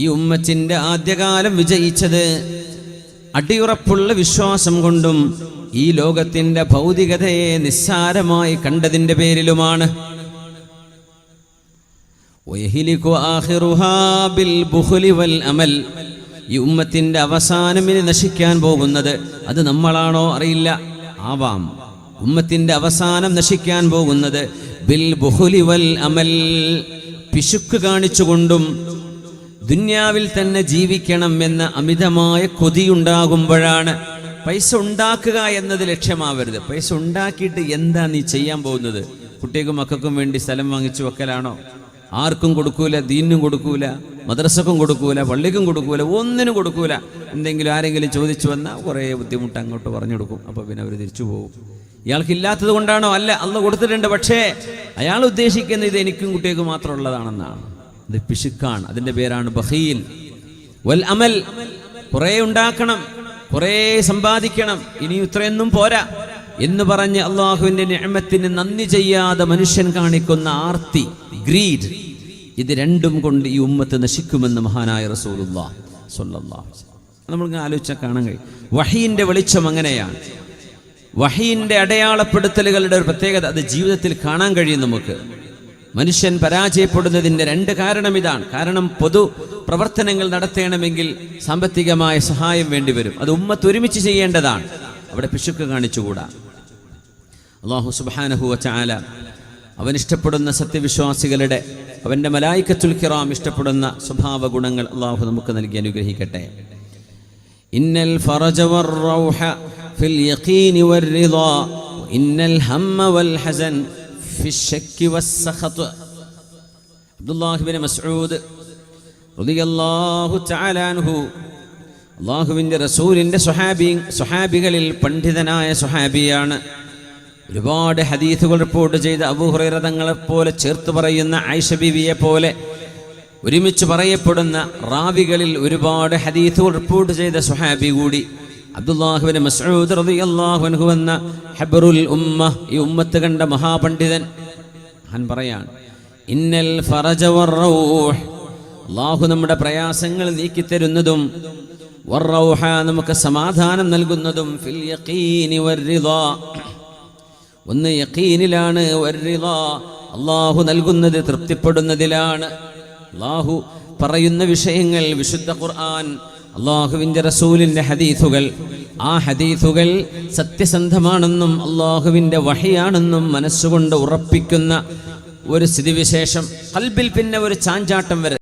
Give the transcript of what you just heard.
ഈ ഉമ്മത്തിന്റെ ആദ്യകാലം വിജയിച്ചത് അടിയുറപ്പുള്ള വിശ്വാസം കൊണ്ടും ഈ ലോകത്തിന്റെ ഭൗതികതയെ നിസ്സാരമായി കണ്ടതിന്റെ പേരിലുമാണ്. ഈ ഉമ്മത്തിന്റെ അവസാനം ഇനി നശിക്കാൻ പോകുന്നത്, അത് നമ്മളാണോ അറിയില്ല, ആവാം. ഉമ്മത്തിന്റെ അവസാനം നശിക്കാൻ പോകുന്നത് ബിൽ ബുഖുലി വൽ അമൽ, പിശുക്ക് കാണിച്ചുകൊണ്ടും ദുന്യാവിൽ തന്നെ ജീവിക്കണം എന്ന അമിതമായ കൊതിയുണ്ടാകുമ്പോഴാണ്. പൈസ ഉണ്ടാക്കുക എന്നത് ലക്ഷ്യമാവരുത്. പൈസ ഉണ്ടാക്കിയിട്ട് എന്താ നീ ചെയ്യാൻ പോകുന്നത്? കുട്ടികൾക്കും മക്കൾക്കും വേണ്ടി സ്ഥലം വാങ്ങിച്ചു വെക്കലാണോ? ആർക്കും കൊടുക്കൂല, ദീനിനും കൊടുക്കൂല, മദ്രസക്കും കൊടുക്കൂല, പള്ളിക്കും കൊടുക്കൂല, ഒന്നിനും കൊടുക്കൂല. എന്തെങ്കിലും ആരെങ്കിലും ചോദിച്ചു വന്നാൽ കുറേ ബുദ്ധിമുട്ട് അങ്ങോട്ട് പറഞ്ഞു കൊടുക്കും. അപ്പോൾ പിന്നെ അവർ തിരിച്ചു പോകും. ഇയാൾക്കില്ലാത്തത് കൊണ്ടാണോ? അല്ല, അള്ളാഹ് കൊടുത്തിട്ടുണ്ട്. പക്ഷേ അയാൾ ഉദ്ദേശിക്കുന്നത് ഇത് എനിക്കും കുട്ടികൾക്കും മാത്രമുള്ളതാണെന്നാണ്. ഇത് പിശുക്കാണ്. അതിൻ്റെ പേരാണ് ബഖീൽ. വൽ അമൽ, കുറേ ഉണ്ടാക്കണം, കുറേ സമ്പാദിക്കണം, ഇനി ഇത്രയൊന്നും പോരാ എന്ന് പറഞ്ഞ് അള്ളാഹുവിൻ്റെ നിഅമത്തിന് നന്ദി ചെയ്യാതെ മനുഷ്യൻ കാണിക്കുന്ന ആർത്തി, ഗ്രീഡ്, ഇത് രണ്ടും കൊണ്ട് ഈ ഉമ്മത്ത് നശിക്കുമെന്ന് മഹാനായ റസൂലുള്ളാഹി സ്വല്ലല്ലാഹു അലൈഹി വസല്ലം നമ്മളിങ്ങനെ ആലോചിച്ചാൽ കാണാൻ കഴിയും. വഹീന്റെ വെളിച്ചം അങ്ങനെയാണ്. വഹീന്റെ അടയാളപ്പെടുത്തലുകളുടെ ഒരു പ്രത്യേകത, അത് ജീവിതത്തിൽ കാണാൻ കഴിയും നമുക്ക്. മനുഷ്യൻ പരാജയപ്പെടുന്നതിൻ്റെ രണ്ട് കാരണം ഇതാണ്. കാരണം പൊതു പ്രവർത്തനങ്ങൾ നടത്തണമെങ്കിൽ സാമ്പത്തികമായ സഹായം വേണ്ടിവരും. അത് ഉമ്മത്ത് ഒരുമിച്ച് ചെയ്യേണ്ടതാണ്. അവിടെ പിശുക്ക് കാണിച്ചുകൂടാ. അല്ലാഹു സുബ്ഹാനഹു വ തആല അവൻ ഇഷ്ടപ്പെടുന്ന സത്യവിശ്വാസികളുടെ, അവൻ്റെ മലായികത്തുൽ കിറാം ഇഷ്ടപ്പെടുന്ന സ്വഭാവ ഗുണങ്ങൾ അല്ലാഹു നമുക്ക് നൽകി അനുഗ്രഹിക്കട്ടെ. ഇന്നൽ ഫറജ വർ-റൗഹ ഫിൽ യഖീനി വർ-റിളാ ഇന്നൽ ഹമ്മ വൽ ഹസൻ ഫിശ്ശക്കി വസ്സഖത്. അബ്ദുല്ലാഹി ഇബ്നു മസ്ഊദ് റളിയല്ലാഹു തആല അൻഹു, അല്ലാഹുവിൻ്റെ റസൂലിൻ്റെ സ്വഹാബികളിൽ പണ്ഡിതനായ സ്വഹാബിയാണ്. ഒരുപാട് ഹദീസുകൾ റിപ്പോർട്ട് ചെയ്ത അബൂ ഹുറൈറ തങ്ങളെപ്പോലെ ചേർത്ത് പറയുന്ന ആയിഷ ബീവിയെ പോലെ ഒരുമിച്ച് പറയപ്പെടുന്ന റാവികളിൽ ഒരുപാട് ഹദീസുകൾ റിപ്പോർട്ട് ചെയ്ത സ്വഹാബി കൂടി അബ്ദുല്ലാഹി ഇബ്നു മസ്ഊദ് റളിയല്ലാഹു അൻഹു എന്ന ഹബ്റുൽ ഉമ്മ, ഈ ഉമ്മത്ത് കണ്ട മഹാപണ്ഡിതൻ. ഞാൻ പറയാണ്, ഇന്നൽ ഫറജ വർ-റൗഹ്, അല്ലാഹു നമ്മുടെ പ്രയാസങ്ങൾ നീക്കിത്തരുന്നതും, വർ-റൗഹ നമുക്ക് സമാധാനം നൽകുന്നതും, ഫിൽ യഖീനി വർ-റിളാ, ഒന്ന് യഖീനിലാണ്, വർ-റിളാ അല്ലാഹു നൽകുന്നത് തൃപ്തിപ്പെടുന്നതിലാണ്. അല്ലാഹു പറയുന്ന വിഷയങ്ങൾ, വിശുദ്ധ ഖുർആൻ, അല്ലാഹുവിൻ്റെ റസൂലിൻ്റെ ഹദീസുകൾ, ആ ഹദീസുകൾ സത്യസന്ധമാണെന്നും അല്ലാഹുവിൻ്റെ വഹിയാണെന്നും മനസ്സുകൊണ്ട് ഉറപ്പിക്കുന്ന ഒരു സ്ഥിതിവിശേഷം, ഖൽബിൽ പിന്നെ ഒരു ചാഞ്ചാട്ടം വരെ